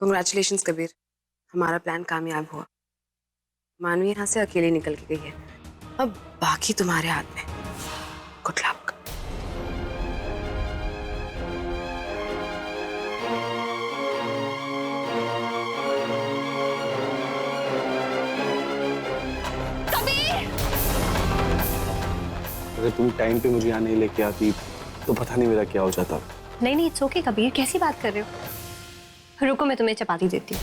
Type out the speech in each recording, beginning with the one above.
Congratulations Kabir, हमारा plan कामयाब हुआ। मानवी यहाँ से अकेली निकल के गई है, अब बाकी तुम्हारे हाथ में। Good luck. अगर तुम टाइम पे मुझे यहाँ नहीं लेके आती तो पता नहीं मेरा क्या हो जाता। नहीं नहीं, इट्स ओके कबीर, कैसी बात कर रहे हो? रुको मैं तुम्हें चपाती देती हूँ।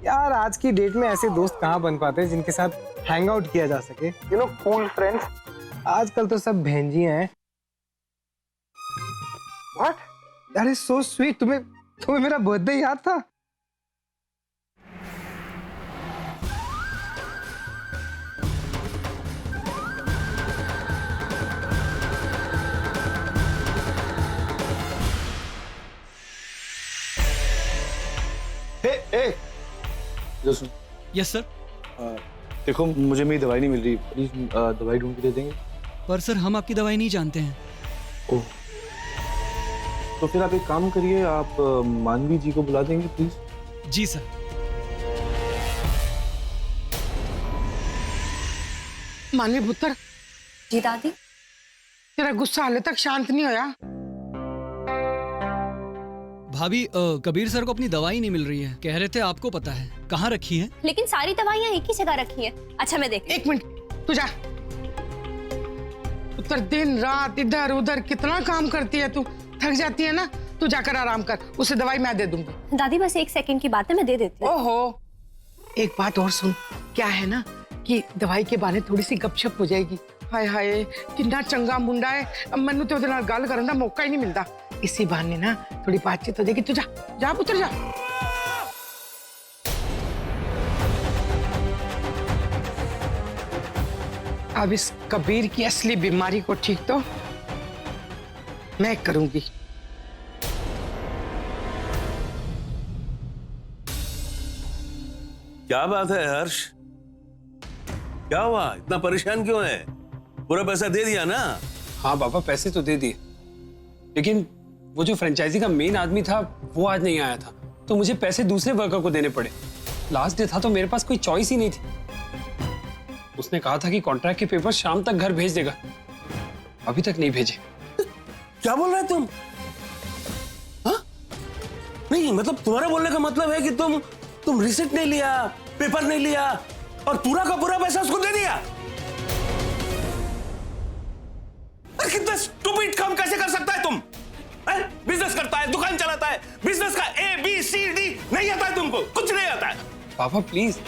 यार आज की डेट में ऐसे दोस्त कहाँ बन पाते हैं जिनके साथ हैंग आउट किया जा सके, यू नो, कूल फ्रेंड्स। आजकल तो सब बहनजियां हैं। What? That is so sweet. तुम्हें मेरा बर्थडे याद था? Yes sir. देखो मुझे मेरी दवाई नहीं मिल रही, प्लीज दवाई ढूंढ के दे देंगे। पर सर हम आपकी दवाई नहीं जानते हैं। ओह, तो फिर आप एक काम करिए, आप मानवी जी को बुला देंगे प्लीज। Ji sir. मानवी पुत्र, जी दादी। तेरा गुस्सा हाले तक शांत नहीं होया? भाभी कबीर सर को अपनी दवाई नहीं मिल रही है, कह रहे थे आपको पता है कहाँ रखी है। लेकिन सारी दवाइयाँ एक ही जगह रखी है। अच्छा मैं देख। एक मिनट, तू जा। पुत्र दिन रात इधर उधर कितना काम करती है तू, थक जाती है ना। तू जाकर आराम कर, उसे दवाई मैं दे दूंगी। दादी बस 1 सेकंड की बात है, मैं दे देती हूँ। ओहो, एक बात और सुन, क्या है ना कि दवाई के बहाने थोड़ी सी गपशप हो जाएगी। हाय हाय कितना चंगा मुंडा है, मैनू तो उहदे नाल गल करन दा मौका ही नहीं मिलता। इसी बहाने ना थोड़ी बातचीत हो जाएगी। तू जा जा पुत्र जा। अब इस कबीर की असली बीमारी को ठीक तो मैं करूंगी। क्या बात है हर्ष, क्या हुआ, इतना परेशान क्यों है? पूरा पैसा दे दिया ना? हाँ पापा, पैसे तो दे दिए, लेकिन वो जो फ्रेंचाइजी का मेन आदमी था वो आज नहीं आया था, तो मुझे पैसे दूसरे वर्कर को देने पड़े। लास्ट डे था तो मेरे पास कोई चॉइस ही नहीं थी। उसने कहा था कि कॉन्ट्रैक्ट के पेपर शाम तक घर भेज देगा, अभी तक नहीं भेजे। क्या बोल रहे तुम? हाँ? नहीं मतलब तुम्हारा बोलने का मतलब है कि तुम रिसिप्ट नहीं लिया, पेपर नहीं लिया और पूरा का पूरा पैसा उसको दे दिया? अरे कितना स्टूपिड काम कैसे कर सकता है तुम? बिजनेस करता है, दुकान चलाता है, बिजनेस का ABCD नहीं आता है तुमको? कुछ नहीं आता है। पापा प्लीज,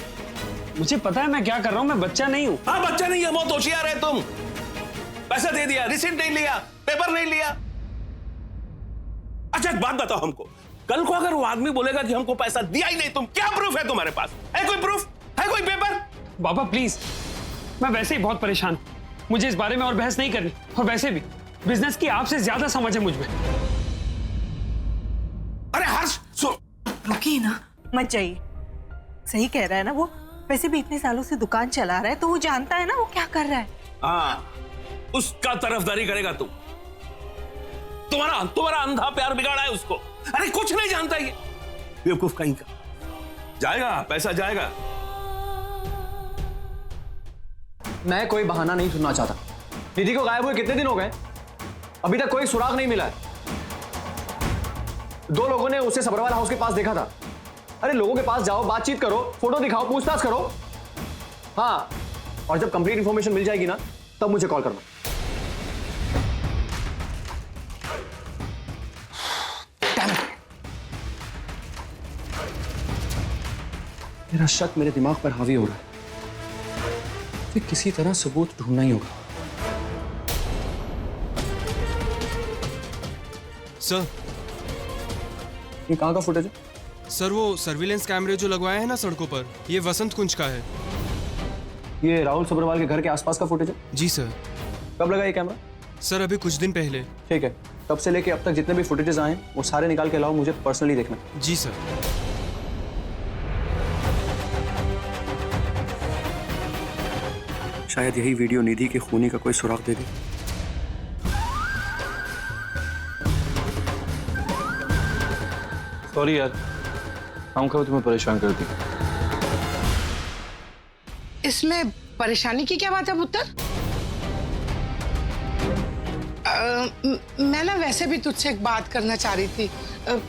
मुझे पता है मैं क्या कर रहा हूँ, मैं बच्चा नहीं हूँ। हाँ बच्चा नहीं है, बहुत होशियार है तुम। पैसा दे दिया, रिसिप्ट नहीं लिया, पेपर नहीं लिया। अच्छा एक बात बताओ हमको, कल को अगर वो आदमी बोलेगा कि हमको पैसा दिया ही नहीं, तुम क्या प्रूफ है तुम्हारे पास? है कोई प्रूफ? है कोई पेपर? पापा प्लीज, मैं वैसे ही बहुत परेशान हूँ, मुझे इस बारे में और बहस नहीं करनी। और वैसे भी बिजनेस की आपसे ज्यादा समझ है मुझ में। अरे हर्ष रुकिए ना, मत जाइए। सही कह रहा है ना वो, वैसे भी इतने सालों से दुकान चला रहा है तो वो जानता है ना वो क्या कर रहा है। हाँ, उसका तरफदारी करेगा तुम? तुम्हारा अंधा प्यार बिगाड़ा है उसको। अरे कुछ नहीं जानता ये बेवकूफ कहीं का। जाएगा पैसा, जाएगा। मैं कोई बहाना नहीं सुनना चाहता। निधि को गायब हुए कितने दिन हो गए, अभी तक कोई सुराग नहीं मिला है। 2 लोगों ने उसे सबरवाल हाउस के पास देखा था। अरे लोगों के पास जाओ, बातचीत करो, फोटो दिखाओ, पूछताछ करो। हाँ, और जब कंप्लीट इंफॉर्मेशन मिल जाएगी ना तब मुझे कॉल करना। मेरा शक मेरे दिमाग पर हावी हो रहा है, फिर किसी तरह सबूत ढूंढना ही होगा। सर, ये कहाँ का फुटेज है? सर वो सर्विलेंस कैमरे जो लगवाए हैं ना सड़कों पर, ये वसंत कुंज का है। ये राहुल सब्रवाल के घर के आसपास का फुटेज है? जी सर। कब लगा ये कैमरा? सर अभी कुछ दिन पहले। ठीक है, तब से लेके अब तक जितने भी फुटेजेस आए हैं वो सारे निकाल के लाओ, मुझे पर्सनली देखना। जी सर। शायद यही वीडियो निधि के खूनी का कोई सुराग दे दे। सॉरी यार, खामखा तुम्हें परेशान कर दी। इसमें परेशानी की क्या बात है पुत्र? मैं ना वैसे भी तुझसे एक बात करना चाह रही थी,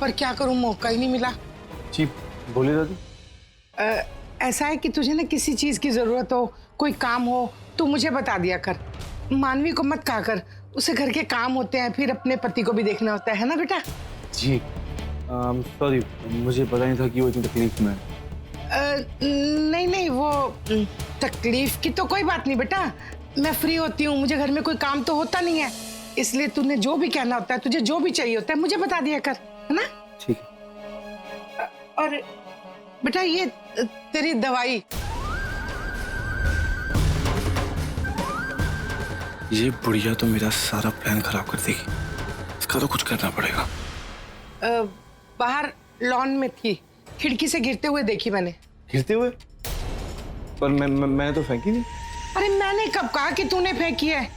पर क्या करूं, मौका ही नहीं मिला। जी बोलिए दादी। ऐसा है कि तुझे ना किसी चीज की जरूरत हो, कोई काम हो, तो मुझे बता दिया कर। मानवी को मत कहा कर, उसे घर के काम होते हैं, फिर अपने पति को भी देखना होता है ना बेटा। जी सॉरी, मुझे पता नहीं था कि वो इतनी तकलीफ में है। नहीं नहीं, वो तकलीफ की तो कोई बात नहीं बेटा। मैं फ्री होती हूँ, मुझे घर में कोई काम तो होता नहीं है, इसलिए तूने जो भी कहना होता है, तुझे जो भी चाहिए होता है, मुझे बता दिया कर, है ना? ठीक है। और बेटा ये तेरी दवाई। ये बुढ़िया तो मेरा सारा प्लान खराब कर देगी, इसका तो कुछ करना पड़ेगा। बाहर लॉन में थी, खिड़की से गिरते हुए देखी मैंने। गिरते हुए? पर मैंने तो फेंकी नहीं। अरे मैंने कब कहा कि तूने फेंकी है?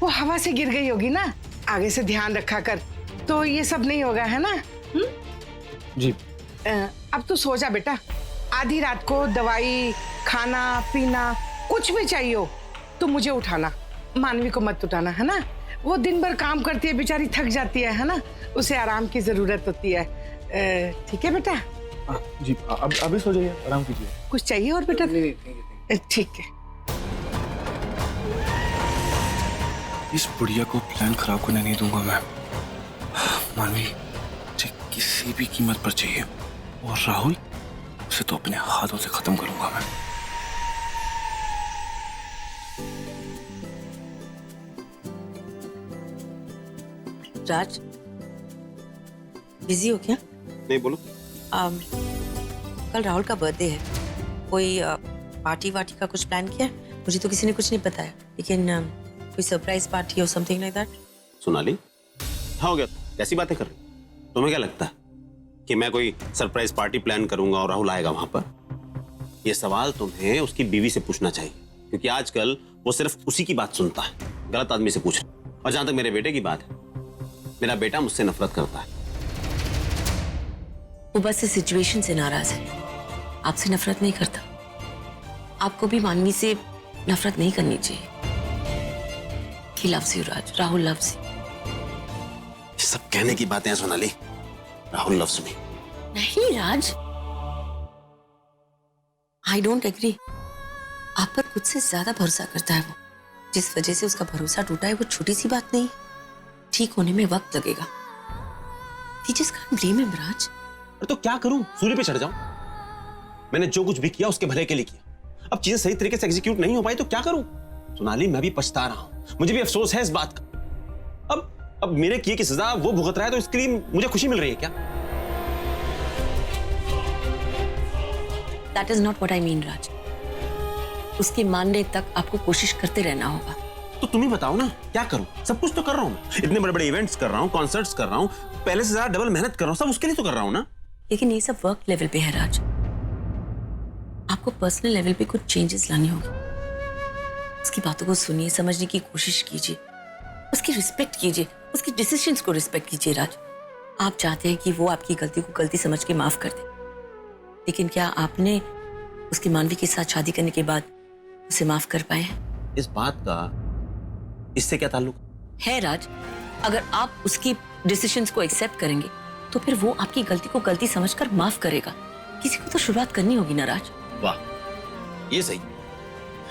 वो हवा से गिर गई होगी ना। आगे से ध्यान रखा कर, तो ये सब नहीं होगा, है ना? जी। अब तू सो जा बेटा। आधी रात को दवाई, खाना पीना कुछ भी चाहिए हो तो मुझे उठाना, मानवी को मत उठाना, है ना? वो दिन भर काम करती है, बेचारी थक जाती है ना? उसे आराम की जरूरत होती है। ठीक है बेटा? जी अब अभी सो जाइए, आराम कीजिए। कुछ चाहिए और बेटा? ठीक है। इस बुढ़िया को प्लान खराब करने नहीं दूंगा मैं। मानवी मुझे किसी भी कीमत पर चाहिए, और राहुल उसे तो अपने हाथों से खत्म करूंगा मैं। राज, बिजी हो क्या? नहीं बोलो। कल राहुल का बर्थडे है, कोई पार्टी वार्टी का कुछ प्लान किया? मुझे तो किसी ने कुछ नहीं बताया, लेकिन कोई सरप्राइज पार्टी और समथिंग लाइक दैट। सोनाली, क्या हो गया? कैसी बातें कर रही? तुम्हें क्या लगता है कि मैं कोई सरप्राइज पार्टी प्लान करूंगा और राहुल आएगा वहां पर? यह सवाल तुम्हें उसकी बीवी से पूछना चाहिए, क्योंकि आजकल वो सिर्फ उसी की बात सुनता है, गलत आदमी से पूछ। और जहां तक मेरे बेटे की बात है, मेरा बेटा मुझसे नफरत करता है। वो बस इस सिचुएशन से नाराज है, आपसे नफरत नहीं करता। आपको भी मानवी से नफरत नहीं करनी चाहिए। He loves you, Raj. Rahul loves you। ये सब कहने की बातें हैं सोनाली। Rahul loves me। नहीं राज, I don't agree। आप पर खुद से ज्यादा भरोसा करता है वो। जिस वजह से उसका भरोसा टूटा है, वो छोटी सी बात नहीं। ठीक होने में वक्त लगेगा। We just can't blame him, राज। तो क्या करूं? सूर्य पे चढ़ जाऊं? मैंने जो कुछ भी किया उसके भले के लिए किया। अब चीजें सही तरीके से एग्जीक्यूट नहीं हो पाई तो क्या करूं? सोनाली, मैं भी पछता रहा हूं, मुझे भी अफसोस है इस बात का। अब मेरे किए की सजा वो भुगत रहा है, तो इसके लिए मुझे खुशी मिल रही है क्या? That is not what I mean, राज। उसके मानने तक आपको कोशिश करते रहना होगा। तो तुम ही बताओ ना, क्या करूं? सब कुछ तो कर रहा हूं मैं। इतने बड़े बड़े इवेंट्स कर रहा हूं, कॉन्सर्ट्स कर रहा हूं, पहले से ज्यादा डबल मेहनत कर रहा हूं, सब उसके लिए तो कर रहा हूं ना। लेकिन ये सब वर्क लेवल पे है राज। आपको पर्सनल लेवल पे कुछ चेंजेस लाने होंगे। उसकी बातों को सुनिए, समझने की कोशिश कीजिए, उसकी रिस्पेक्ट कीजिए, उसके डिसीजंस को रिस्पेक्ट कीजिए। राज, आप चाहते हैं कि वो आपकी गलती को गलती समझ के माफ कर दे, लेकिन क्या आपने उसकी मानवी के साथ शादी करने के बाद उसे माफ कर पाए हैं? इस बात का इससे क्या ताल्लुक है राज? अगर आप उसकी डिसीजंस को एक्सेप्ट करेंगे तो फिर वो आपकी गलती को गलती समझकर माफ करेगा। किसी को तो शुरुआत करनी होगी ना राज। वाह, ये सही।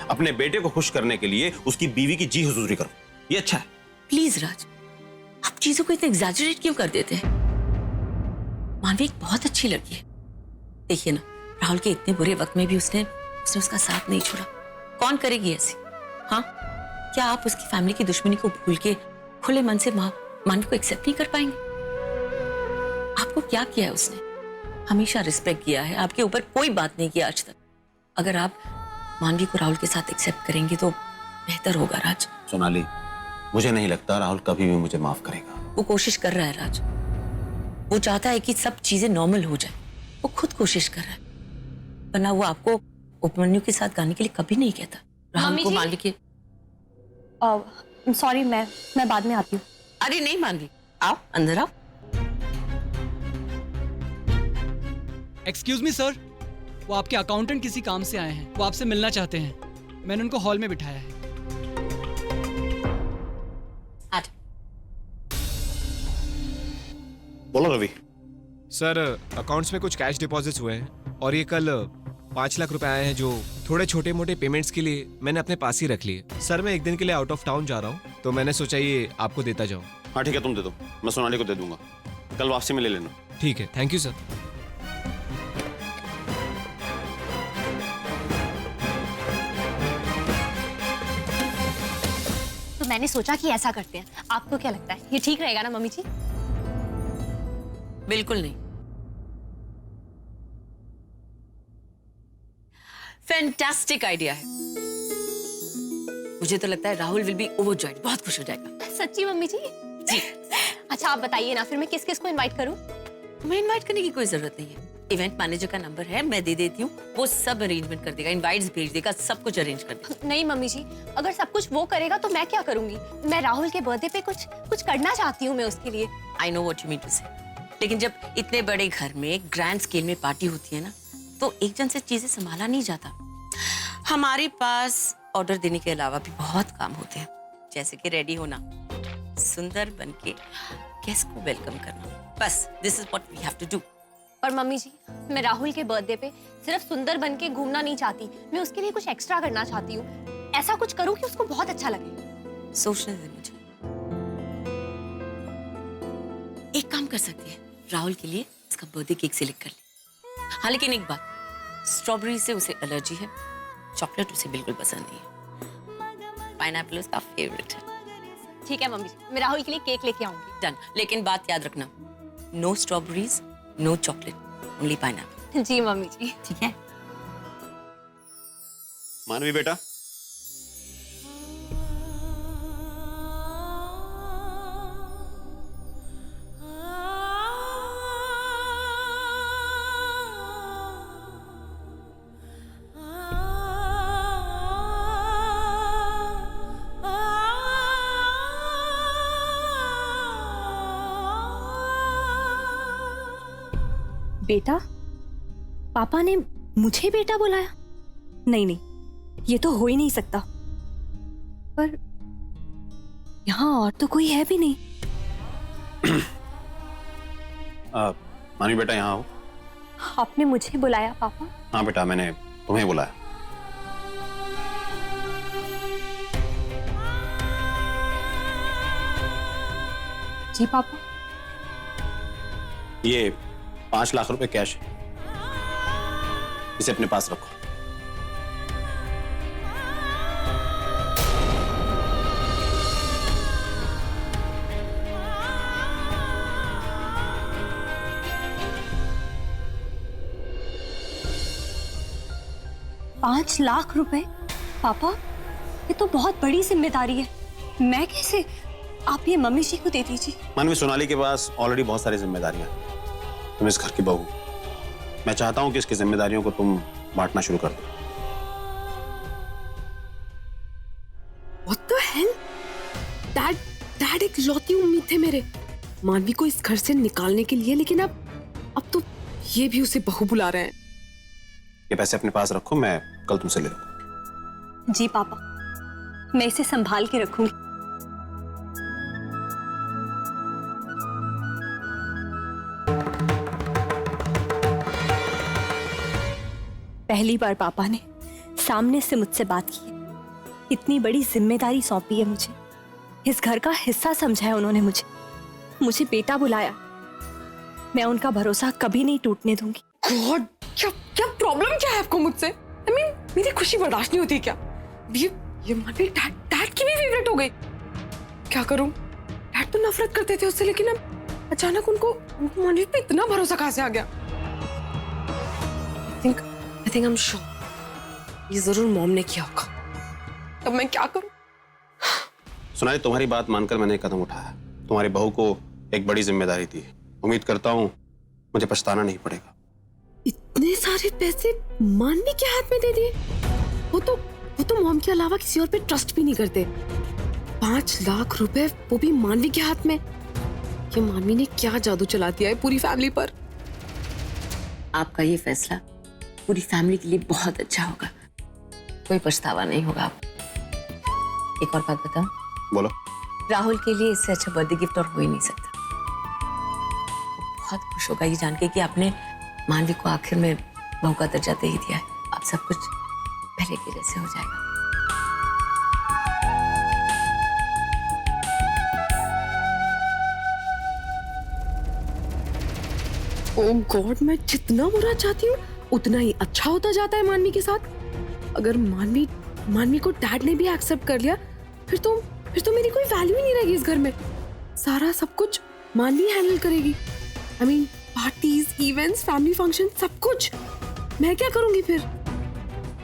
अपने बेटे को खुश करने के लिए उसकी बीवी की जी हुजूरी करो, ये अच्छा है। प्लीज राज, आप चीजों को इतना एग्जैजरेट क्यों कर देते हैं? मानवी एक बहुत अच्छी लड़की है। देखिए ना, राहुल के इतने बुरे वक्त में भी उसने उसका साथ नहीं छोड़ा। कौन करेगी ऐसी? हाँ, क्या आप उसकी फैमिली की दुश्मनी को भूल के खुले मन से मानवी को एक्सेप्ट नहीं कर पाएंगे? आपको क्या किया है उसने? हमेशा रिस्पेक्ट किया है, आपके ऊपर कोई बात नहीं किया आज तक। अगर आप मानवी को राहुल के साथ एक्सेप्ट करेंगे तो बेहतर होगा राज। सोनाली, मुझे नहीं लगता राहुल कभी भी मुझे माफ करेगा। वो कोशिश कर रहा है राज। वो चाहता है कि सब चीजें नॉर्मल हो जाए। वो खुद कोशिश कर रहा है, वरना वो आपको उपमन्यु के साथ गाने के लिए कभी नहीं कहता। राहुल को मानवी के सॉरी, मैं बाद में आती हूँ। अरे नहीं मानवी, आओ अंदर आओ। एक्सक्यूज मी सर, वो आपके अकाउंटेंट किसी काम से आए हैं, वो आपसे मिलना चाहते हैं। मैंने उनको हॉल में बिठाया है। बोलो रवि। सर अकाउंट्स में कुछ कैश डिपॉजिट्स हुए हैं और ये कल 5 लाख रुपए आए हैं जो थोड़े छोटे मोटे पेमेंट्स के लिए मैंने अपने पास ही रख लिए। सर मैं एक दिन के लिए आउट ऑफ टाउन जा रहा हूँ, तो मैंने सोचा ये आपको देता जाऊँ। हाँ ठीक है, तुम दे दो, मैं सोनाली को दे दूंगा, कल वापसी में ले लेना। ठीक है, थैंक यू सर। तो मैंने सोचा कि ऐसा करते हैं, आपको क्या लगता है ये ठीक रहेगा ना मम्मी जी? बिल्कुल नहीं। फैंटास्टिक आइडिया है। मुझे तो लगता है राहुल विल बी ओवरजॉयड, बहुत खुश हो जाएगा। सच्ची मम्मी जी? जी। अच्छा आप बताइए ना, फिर मैं किस किस को इनवाइट करूं? तुम्हें इनवाइट करने की कोई जरूरत नहीं है। इवेंट मैनेजर का नंबर है, मैं दे देती हूँ, वो सब अरेंजमेंट कर देगा, इनवाइट्स भेज देगा, सब कुछ अरेंज कर देगा। नहीं मम्मी जी, अगर सब कुछ वो करेगा तो मैं क्या करूंगी? मैं राहुल के बर्थडे पे कुछ करना चाहती हूँ मैं उसके लिए। I know what you mean to say, लेकिन जब इतने बड़े घर में ग्रैंड स्केल में पार्टी होती है ना, तो एक जन से चीजें संभाला नहीं जाता। हमारे पास ऑर्डर देने के अलावा भी बहुत काम होते हैं, जैसे कि रेडी होना, सुंदर बनके गेस्ट को वेलकम करना। बस this is what we have to do. और मम्मी जी, मैं राहुल के बर्थडे पे सिर्फ सुंदर बन के घूमना नहीं चाहती, मैं उसके लिए कुछ एक्स्ट्रा करना चाहती हूँ। ऐसा कुछ करूँ कि उसको बहुत अच्छा लगे। सोचने दे मुझे। एक काम कर सकती है, राहुल के लिए इसका बर्थडे केक सिलेक्ट कर ले। हाँ लेकिन एक बात, स्ट्रॉबेरी से उसे एलर्जी है, चॉकलेट उसे बिल्कुल पसंद नहीं है, पाइनएप्पल उसका फेवरेट है। ठीक है मम्मी जी, मैं राहुल के लिए केक लेके आऊंगी। डन। लेकिन बात याद रखना, no strawberries, no chocolate, only pineapple. जी मम्मी जी। ठीक है। मानवी बेटा, बेटा? पापा ने मुझे बेटा बुलाया? नहीं नहीं, ये तो हो ही नहीं सकता। पर यहाँ और तो कोई है भी नहीं। मानवी बेटा यहाँ आओ। आपने मुझे बुलाया पापा? हाँ बेटा, मैंने तुम्हें बुलाया। जी पापा। ये 5 लाख रुपए कैश है, इसे अपने पास रखो। $5 लाख रुपए? पापा, ये तो बहुत बड़ी जिम्मेदारी है। मैं कैसे? आप ये मम्मी जी को दे दीजिए। मानवी, सोनाली के पास ऑलरेडी बहुत सारी जिम्मेदारियां हैं। तुम इस घर की बहू, मैं चाहता हूं कि इसकी जिम्मेदारियों को तुम बांटना शुरू कर दो। What the hell? डैड एक लौती उम्मीद थे मेरे मानवी को इस घर से निकालने के लिए, लेकिन अब तो ये भी उसे बहू बुला रहे हैं। ये पैसे अपने पास रखो, मैं कल तुमसे ले लूंगा। जी पापा, मैं इसे संभाल के रखूंगी। पहली बार पापा ने सामने से मुझसे बात की है। इतनी बड़ी जिम्मेदारी सौंपी है मुझे, इस घर का हिस्सा समझा है उन्होंने मुझे बेटा बुलाया। मैं उनका भरोसा कभी नहीं टूटने दूंगी। गॉड, क्या प्रॉब्लम क्या है आपको मुझसे? I mean, मेरी खुशी बर्दाश्त नहीं होती क्या? ये मानवी डैड की भी फेवरेट हो गई। क्या करूं? डैड तो नफरत करते थे उससे, लेकिन अब अचानक उनको मानवी पे इतना भरोसा कहां से आ गया? I think I'm sure ये जरूर मॉम ने किया होगा। अब मैं क्या करूं? सोनाली, तुम्हारी बात मानकर मैंने एक कदम उठाया। तुम्हारी बहू को एक बड़ी जिम्मेदारी दी। उम्मीद करता हूं मुझे पछताना नहीं पड़ेगा। इतने सारे पैसे मानवी के हाथ में दे दिए? वो तो मॉम के अलावा किसी और पे ट्रस्ट भी नहीं करते। 5 लाख रुपए, वो भी मानवी के हाथ में। ये मानवी ने क्या जादू चला दिया है पूरी फैमिली पर। आपका ये फैसला पूरी फैमिली के लिए बहुत अच्छा होगा, कोई पछतावा नहीं होगा। आप एक और बात बताऊं? बोलो। राहुल के लिए इससे अच्छा बर्थडे गिफ्ट और हो ही नहीं सकता। बहुत खुश होगा ये जान के कि आपने मानवी को आखिर में बहू का दर्जा दे ही दिया है। अब सब कुछ पहले के जैसे हो जाएगा। ओह गॉड, मैं जितना बुरा चाहती हूँ उतना ही अच्छा होता जाता है मानवी के साथ। अगर मानवी को डैड ने भी एक्सेप्ट कर लिया फिर तो मेरी कोई वैल्यू ही नहीं रहेगी इस घर में। सारा सब कुछ मानवी हैंडल करेगी। I mean parties, events, family function, सब कुछ। मैं क्या करूंगी फिर?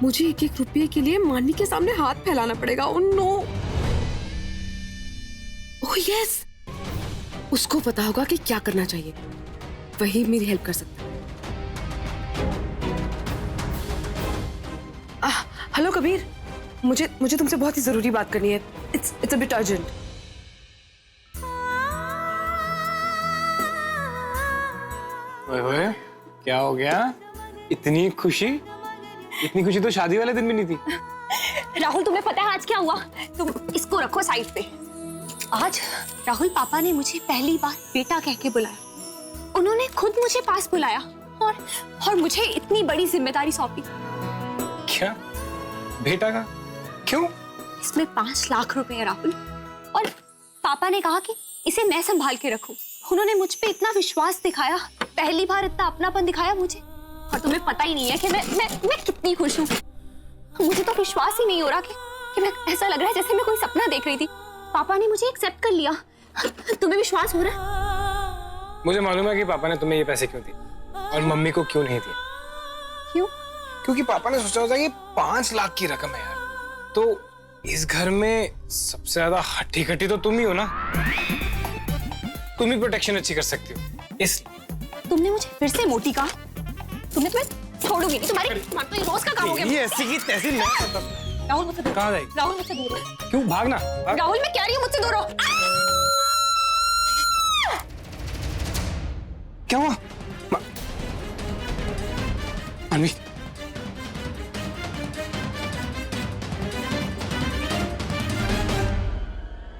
मुझे एक एक रुपये के लिए मानवी के सामने हाथ फैलाना पड़ेगा। ओह नो, ओह यस, उसको पता होगा कि क्या करना चाहिए, वही मेरी हेल्प कर सकता है। हेलो कबीर, मुझे तुमसे बहुत ही जरूरी बात करनी है। It's a bit urgent. ओए क्या हो गया? इतनी खुशी तो शादी वाले दिन भी नहीं थी। राहुल, तुम्हें पता है आज क्या हुआ? तुम इसको रखो साइड पे। आज राहुल पापा ने मुझे पहली बार बेटा कह के बुलाया। उन्होंने खुद मुझे पास बुलाया और मुझे इतनी बड़ी जिम्मेदारी सौंपी। क्या? बेटा का? क्यों? इसमें 5 लाख रुपए है राहुल, और पापा ने कहा कि इसे मैं संभाल के रखूं। उन्होंने मुझ पे इतना विश्वास दिखाया, पहली बार इतना अपनापन दिखाया मुझे, और तुम्हें पता ही नहीं है कि मैं कितनी खुश हूँ। मुझे तो विश्वास ही नहीं हो रहा कि मैं, ऐसा लग रहा है जैसे मैं कोई सपना देख रही थी। पापा ने मुझे एक्सेप्ट कर लिया। तुम्हें विश्वास हो रहा है? मुझे मालूम है कि पापा ने तुम्हें ये पैसे क्यों दिए और मम्मी को क्यों नहीं दिए। क्यों? क्योंकि पापा ने सोचा होता कि 5 लाख की रकम है यार, तो इस घर में सबसे ज्यादा हट्टी कट्टी तो तुम ही हो ना, तुम ही प्रोटेक्शन अच्छी कर सकती हो। इस तुमने मुझे फिर से मोटी कहा। तुम्हें छोड़ूंगी नहीं। तुम्हारे ये रोज का काम हो गया। ये ऐसी की तैसी नहीं करता। राहुल मुझसे दूर। कहाँ जाएगी? राहुल मुझसे दूर हो। क्यों? भागना। राहुल मैं कह रही हूँ मुझसे दूर हो। क्या हुआ?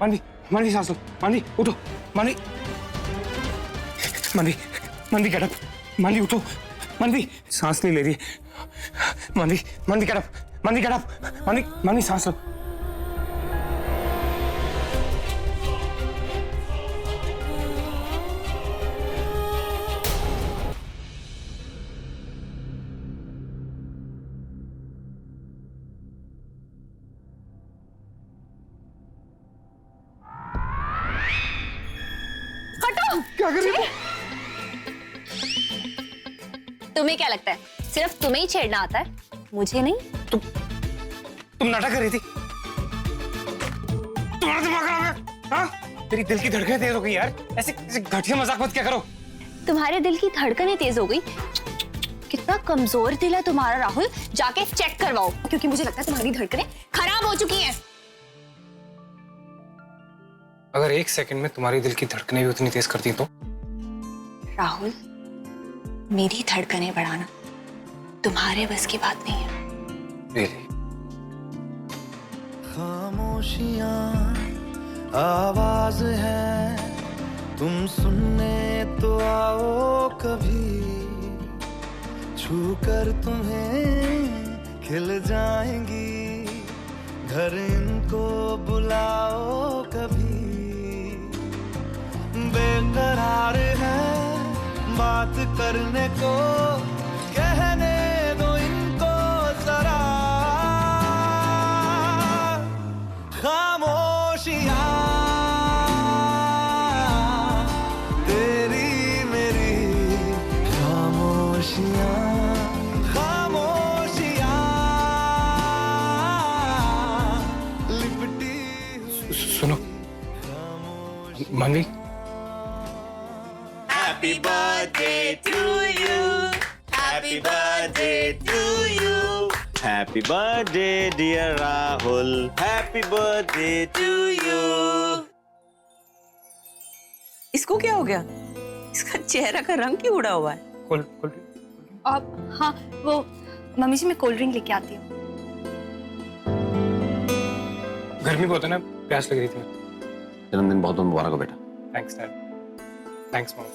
मानवी, मानवी सांस लो। मानवी उठो। मानवी गेट अप। मानवी उठो। मानवी सांस नहीं ले रही है। मानवी गेट अप। मानवी सांस लो। क्या कर रही हो? तुम्हें क्या लगता है सिर्फ तुम्हें ही छेड़ना आता है, मुझे नहीं? तुम नाटक कर रही थी। तुम्हारा दिमाग खराब है? हाँ? तेरी दिल की धड़कनें तेज हो गई यार। ऐसे घटिया मजाक मत क्या करो। तुम्हारे दिल की धड़कनें तेज हो गई? कितना कमजोर दिल है तुम्हारा राहुल, जाके चेक करवाओ, क्योंकि मुझे लगता है तुम्हारी धड़कनें खराब हो चुकी हैं। अगर 1 सेकंड में तुम्हारी दिल की धड़कनें भी उतनी तेज करती तो? राहुल, मेरी धड़कनें बढ़ाना तुम्हारे बस की बात नहीं है। Really? खामोशियां आवाज है, तुम सुनने तो आओ कभी, छू कर तुम्हें खिल जाएंगी, घर इनको बुलाओ कभी। बेकरार है बात करने को, कहने दो इनको जरा, खामोशियां तेरी मेरी, खामोशियां लिपटी। सुनो मानवी, Happy birthday to you, happy birthday to you, happy birthday dear Rahul, happy birthday to you। इसको क्या हो गया? इसका चेहरा का रंग क्यों उड़ा हुआ है? खोल। हाँ वो मम्मी जी मैं कोल्ड ड्रिंक लेके आती हूँ। गर्मी बहुत है ना, प्यास लग रही थी। जन्मदिन बहुत बहुत मुबारक हो बेटा। Thanks dad. Thanks mom.